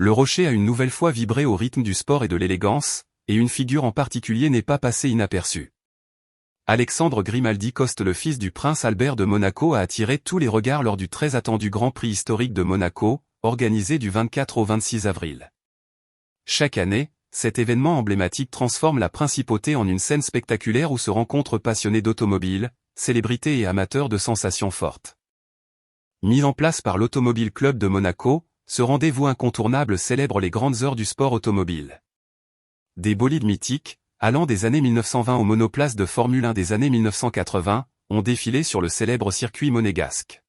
Le Rocher a une nouvelle fois vibré au rythme du sport et de l'élégance, et une figure en particulier n'est pas passée inaperçue. Alexandre Grimaldi Coste, le fils du prince Albert de Monaco, a attiré tous les regards lors du très attendu Grand Prix historique de Monaco, organisé du 24 au 26 avril. Chaque année, cet événement emblématique transforme la principauté en une scène spectaculaire où se rencontrent passionnés d'automobile, célébrités et amateurs de sensations fortes. Mis en place par l'Automobile Club de Monaco, ce rendez-vous incontournable célèbre les grandes heures du sport automobile. Des bolides mythiques, allant des années 1920 aux monoplaces de Formule 1 des années 1980, ont défilé sur le célèbre circuit monégasque.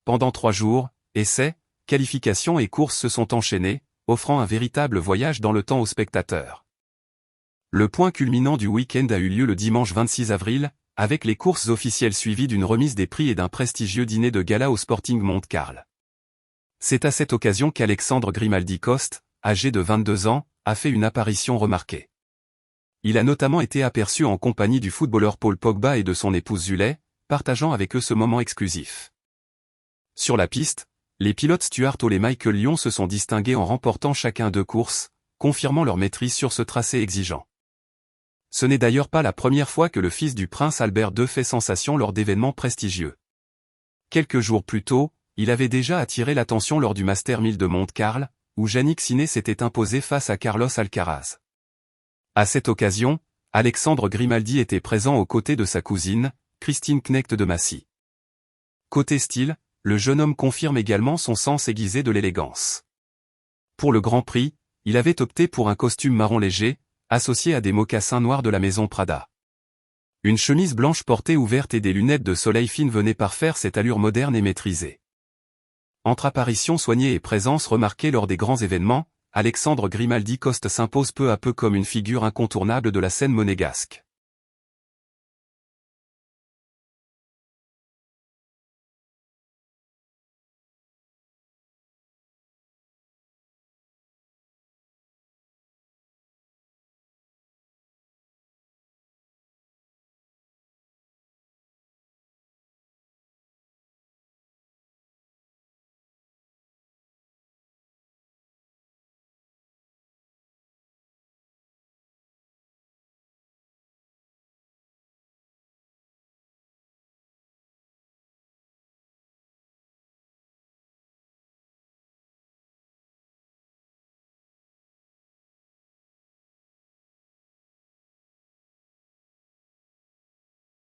Pendant 3 jours, essais, qualifications et courses se sont enchaînés, offrant un véritable voyage dans le temps aux spectateurs. Le point culminant du week-end a eu lieu le dimanche 26 avril, avec les courses officielles suivies d'une remise des prix et d'un prestigieux dîner de gala au Sporting Monte-Carlo. C'est à cette occasion qu'Alexandre Grimaldi Coste, âgé de 22 ans, a fait une apparition remarquée. Il a notamment été aperçu en compagnie du footballeur Paul Pogba et de son épouse Zulay, partageant avec eux ce moment exclusif. Sur la piste, les pilotes Stuart Hall et Michael Lyon se sont distingués en remportant chacun 2 courses, confirmant leur maîtrise sur ce tracé exigeant. Ce n'est d'ailleurs pas la première fois que le fils du prince Albert II fait sensation lors d'événements prestigieux. Quelques jours plus tôt, il avait déjà attiré l'attention lors du Master 1000 de Monte-Carlo, où Yannick Sinner s'était imposé face à Carlos Alcaraz. À cette occasion, Alexandre Grimaldi était présent aux côtés de sa cousine, Christine Knecht de Massy. Côté style, le jeune homme confirme également son sens aiguisé de l'élégance. Pour le Grand Prix, il avait opté pour un costume marron léger, associé à des mocassins noirs de la maison Prada. Une chemise blanche portée ouverte et des lunettes de soleil fines venaient parfaire cette allure moderne et maîtrisée. Entre apparitions soignées et présence remarquée lors des grands événements, Alexandre Grimaldi Coste s'impose peu à peu comme une figure incontournable de la scène monégasque.